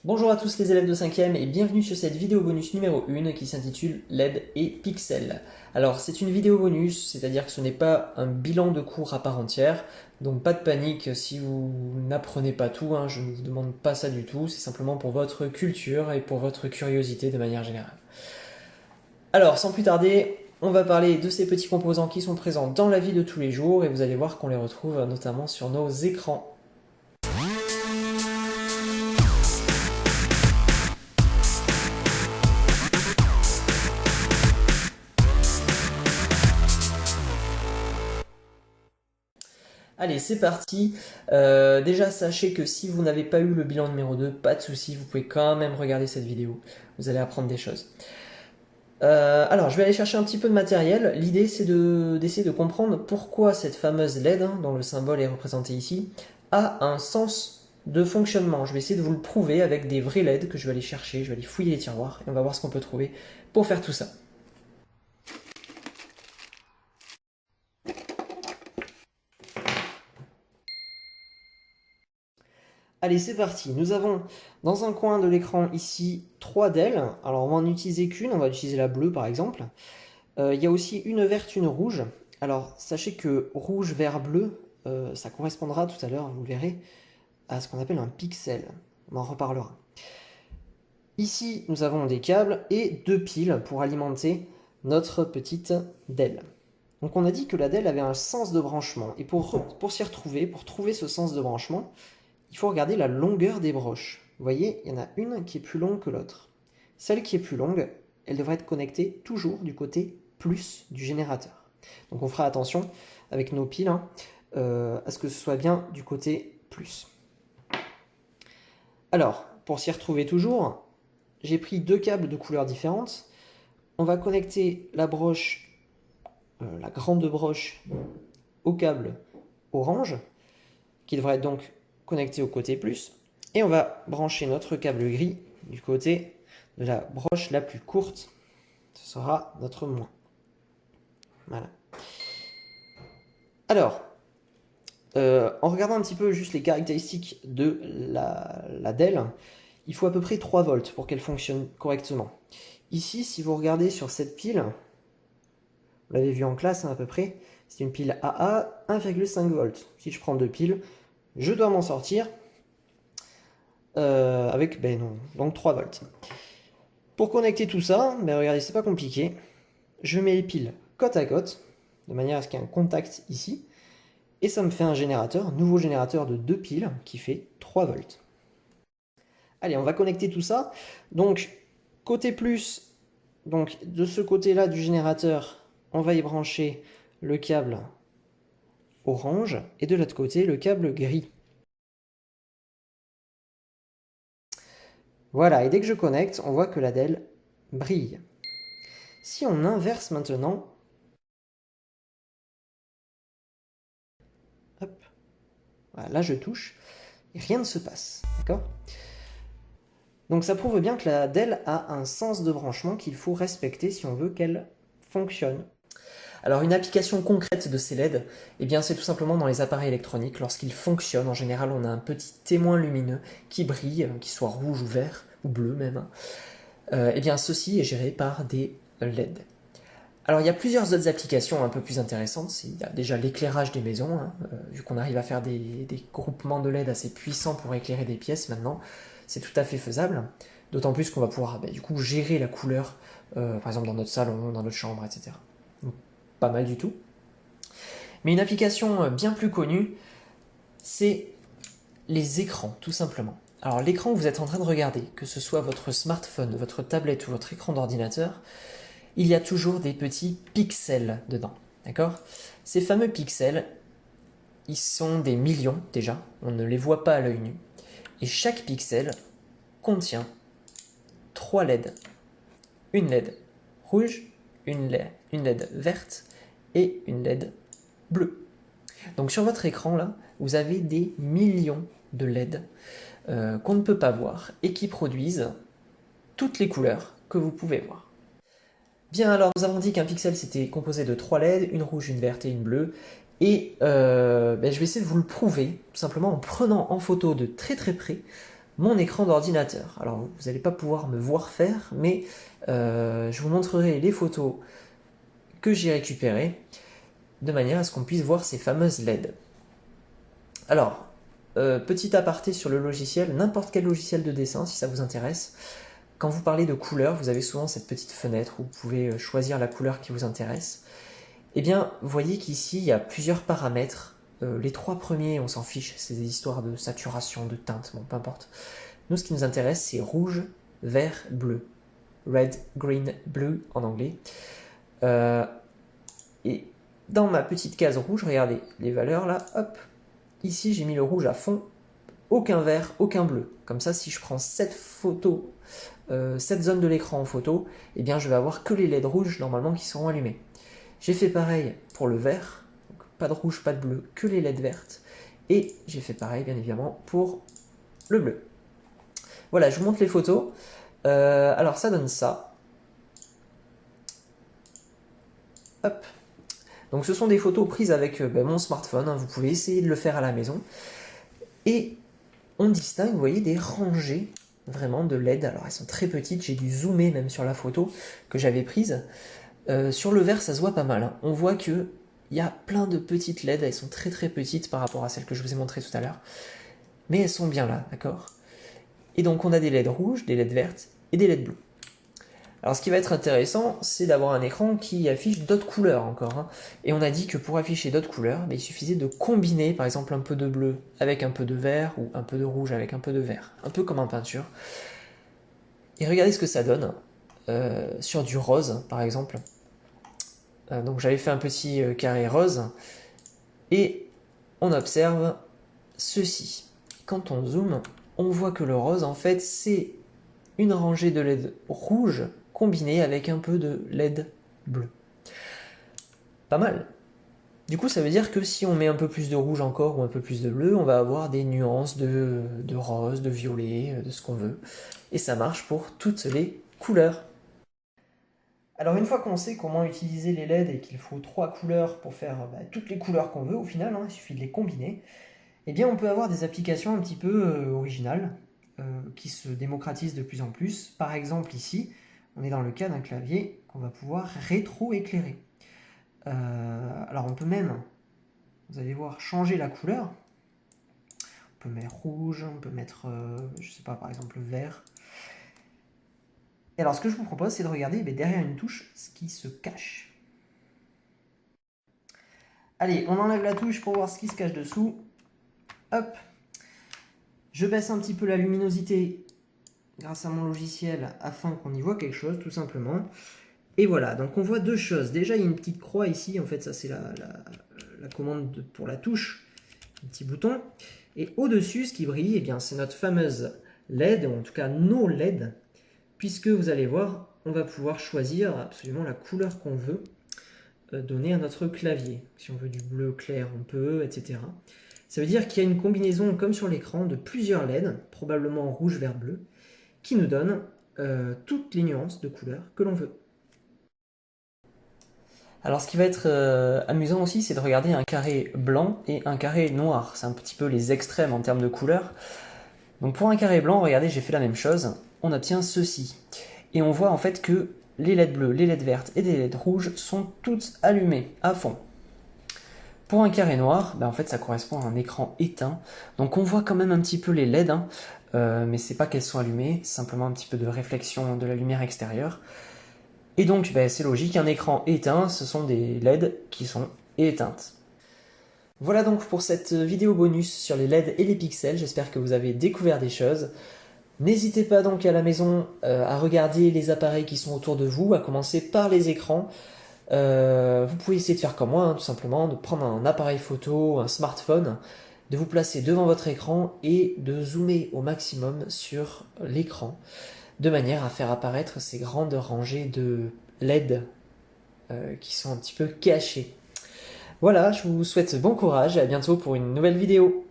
Bonjour à tous les élèves de 5e et bienvenue sur cette vidéo bonus numéro 1 qui s'intitule LED et pixels. Alors c'est une vidéo bonus, c'est-à-dire que ce n'est pas un bilan de cours à part entière, donc pas de panique si vous n'apprenez pas tout, je ne vous demande pas ça du tout, c'est simplement pour votre culture et pour votre curiosité de manière générale. Alors sans plus tarder, on va parler de ces petits composants qui sont présents dans la vie de tous les jours et vous allez voir qu'on les retrouve notamment sur nos écrans. Allez, c'est parti. Déjà, sachez que si vous n'avez pas eu le bilan numéro 2, pas de souci, vous pouvez quand même regarder cette vidéo. Vous allez apprendre des choses. Alors, je vais aller chercher un petit peu de matériel. L'idée, c'est d'essayer de comprendre pourquoi cette fameuse LED, dont le symbole est représenté ici, a un sens de fonctionnement. Je vais essayer de vous le prouver avec des vrais LED que je vais aller chercher. Je vais aller fouiller les tiroirs et on va voir ce qu'on peut trouver pour faire tout ça. Allez, c'est parti. Nous avons dans un coin de l'écran ici 3 DEL. Alors, on va en utiliser qu'une. On va utiliser la bleue, par exemple. Il y a aussi une verte, une rouge. Alors, sachez que rouge, vert, bleu, ça correspondra tout à l'heure, vous le verrez, à ce qu'on appelle un pixel. On en reparlera. Ici, nous avons des câbles et 2 piles pour alimenter notre petite DEL. Donc, on a dit que la DEL avait un sens de branchement. Et pour s'y retrouver, pour trouver ce sens de branchement, il faut regarder la longueur des broches. Vous voyez, il y en a une qui est plus longue que l'autre. Celle qui est plus longue, elle devrait être connectée toujours du côté plus du générateur. Donc on fera attention avec nos piles à ce que ce soit bien du côté plus. Alors, pour s'y retrouver toujours, j'ai pris 2 câbles de couleurs différentes. On va connecter la broche, la grande broche, au câble orange, qui devrait être donc connecté au côté plus, et on va brancher notre câble gris du côté de la broche la plus courte. Ce sera notre moins. Voilà. Alors, en regardant un petit peu juste les caractéristiques de la DEL, il faut à peu près 3 volts pour qu'elle fonctionne correctement. Ici, si vous regardez sur cette pile, vous l'avez vu en classe à peu près, c'est une pile AA 1,5 volts. Si je prends 2 piles, je dois m'en sortir avec donc 3 volts. Pour connecter tout ça, regardez, c'est pas compliqué. Je mets les piles côte à côte, de manière à ce qu'il y ait un contact ici, et ça me fait un générateur, un nouveau générateur de 2 piles qui fait 3 volts. Allez, on va connecter tout ça. Donc, côté plus, donc de ce côté-là du générateur, on va y brancher le câble orange, et de l'autre côté, le câble gris. Voilà, et dès que je connecte, on voit que la DEL brille. Si on inverse maintenant, hop, voilà, là je touche, et rien ne se passe, d'accord? Donc ça prouve bien que la DEL a un sens de branchement qu'il faut respecter si on veut qu'elle fonctionne. Alors une application concrète de ces LED, c'est tout simplement dans les appareils électroniques. Lorsqu'ils fonctionnent, en général, on a un petit témoin lumineux qui brille, qu'il soit rouge ou vert, ou bleu même. Ceci est géré par des LED. Alors il y a plusieurs autres applications un peu plus intéressantes. Il y a déjà l'éclairage des maisons, vu qu'on arrive à faire des groupements de LED assez puissants pour éclairer des pièces maintenant, c'est tout à fait faisable. D'autant plus qu'on va pouvoir du coup gérer la couleur, par exemple dans notre salon, dans notre chambre, etc. Donc, pas mal du tout. Mais une application bien plus connue, c'est les écrans, tout simplement. Alors l'écran que vous êtes en train de regarder, que ce soit votre smartphone, votre tablette ou votre écran d'ordinateur, il y a toujours des petits pixels dedans, d'accord? Ces fameux pixels, ils sont des millions déjà, on ne les voit pas à l'œil nu. Et chaque pixel contient 3 LED. Une LED rouge, une LED verte et une LED bleue. Donc sur votre écran là, vous avez des millions de LED qu'on ne peut pas voir et qui produisent toutes les couleurs que vous pouvez voir. Bien, alors nous avons dit qu'un pixel c'était composé de 3 LED, une rouge, une verte et une bleue. Et je vais essayer de vous le prouver, tout simplement en prenant en photo de très très près mon écran d'ordinateur. Alors vous n'allez pas pouvoir me voir faire, mais je vous montrerai les photos que j'ai récupérées, de manière à ce qu'on puisse voir ces fameuses LED. Alors, petit aparté sur le logiciel, n'importe quel logiciel de dessin, si ça vous intéresse, quand vous parlez de couleur, vous avez souvent cette petite fenêtre où vous pouvez choisir la couleur qui vous intéresse. Eh bien, vous voyez qu'ici, il y a plusieurs paramètres. Les 3 premiers, on s'en fiche, c'est des histoires de saturation, de teinte, bon, peu importe. Nous, ce qui nous intéresse, c'est rouge, vert, bleu. Red, green, blue en anglais. Et dans ma petite case rouge, regardez les valeurs là, hop. Ici, j'ai mis le rouge à fond, aucun vert, aucun bleu. Comme ça, si je prends cette photo, cette zone de l'écran en photo, eh bien, je vais avoir que les LED rouges normalement qui seront allumés. J'ai fait pareil pour le vert, donc pas de rouge, pas de bleu, que les LED vertes. Et j'ai fait pareil, bien évidemment, pour le bleu. Voilà, je vous montre les photos. Alors, ça donne ça. Hop. Donc, ce sont des photos prises avec mon smartphone. Hein, vous pouvez essayer de le faire à la maison. Et on distingue, vous voyez, des rangées vraiment de LED. Alors, elles sont très petites. J'ai dû zoomer même sur la photo que j'avais prise. Sur le vert, ça se voit pas mal. Hein. On voit qu'il y a plein de petites LED. Elles sont très très petites par rapport à celles que je vous ai montrées tout à l'heure. Mais elles sont bien là, d'accord? Et donc, on a des LED rouges, des LED vertes et des LED bleues. Alors, ce qui va être intéressant, c'est d'avoir un écran qui affiche d'autres couleurs encore. Hein. Et on a dit que pour afficher d'autres couleurs, il suffisait de combiner, par exemple, un peu de bleu avec un peu de vert ou un peu de rouge avec un peu de vert. Un peu comme en peinture. Et regardez ce que ça donne sur du rose, par exemple. Donc j'avais fait un petit carré rose et on observe ceci. Quand on zoome, on voit que le rose, en fait, c'est une rangée de LED rouge combinée avec un peu de LED bleu. Pas mal. Du coup, ça veut dire que si on met un peu plus de rouge encore ou un peu plus de bleu, on va avoir des nuances de rose, de violet, de ce qu'on veut. Et ça marche pour toutes les couleurs. Alors une fois qu'on sait comment utiliser les LED et qu'il faut 3 couleurs pour faire toutes les couleurs qu'on veut au final, hein, il suffit de les combiner, eh bien on peut avoir des applications un petit peu originales qui se démocratisent de plus en plus. Par exemple ici, on est dans le cas d'un clavier qu'on va pouvoir rétro-éclairer. Alors on peut même, vous allez voir, changer la couleur. On peut mettre rouge, on peut mettre, je sais pas, par exemple vert. Et alors ce que je vous propose, c'est de regarder derrière une touche ce qui se cache. Allez, on enlève la touche pour voir ce qui se cache dessous. Hop. Je baisse un petit peu la luminosité grâce à mon logiciel afin qu'on y voit quelque chose, tout simplement. Et voilà, donc on voit deux choses. Déjà, il y a une petite croix ici. En fait, ça, c'est la commande pour la touche. Un petit bouton. Et au-dessus, ce qui brille, eh bien, c'est notre fameuse LED, ou en tout cas nos LED. Puisque vous allez voir, on va pouvoir choisir absolument la couleur qu'on veut donner à notre clavier. Si on veut du bleu clair, on peut, etc. Ça veut dire qu'il y a une combinaison, comme sur l'écran, de plusieurs LED, probablement rouge, vert, bleu, qui nous donne toutes les nuances de couleurs que l'on veut. Alors ce qui va être amusant aussi, c'est de regarder un carré blanc et un carré noir. C'est un petit peu les extrêmes en termes de couleurs. Donc pour un carré blanc, regardez, j'ai fait la même chose. On obtient ceci. Et on voit en fait que les LED bleues, les LED vertes et les LED rouges sont toutes allumées à fond. Pour un carré noir, en fait ça correspond à un écran éteint. Donc on voit quand même un petit peu les LED, hein, mais c'est pas qu'elles sont allumées, c'est simplement un petit peu de réflexion de la lumière extérieure. Et donc c'est logique, un écran éteint, ce sont des LED qui sont éteintes. Voilà donc pour cette vidéo bonus sur les LED et les pixels, j'espère que vous avez découvert des choses. N'hésitez pas donc à la maison à regarder les appareils qui sont autour de vous, à commencer par les écrans. Vous pouvez essayer de faire comme moi, hein, tout simplement, de prendre un appareil photo, un smartphone, de vous placer devant votre écran et de zoomer au maximum sur l'écran, de manière à faire apparaître ces grandes rangées de LED qui sont un petit peu cachées. Voilà, je vous souhaite bon courage et à bientôt pour une nouvelle vidéo.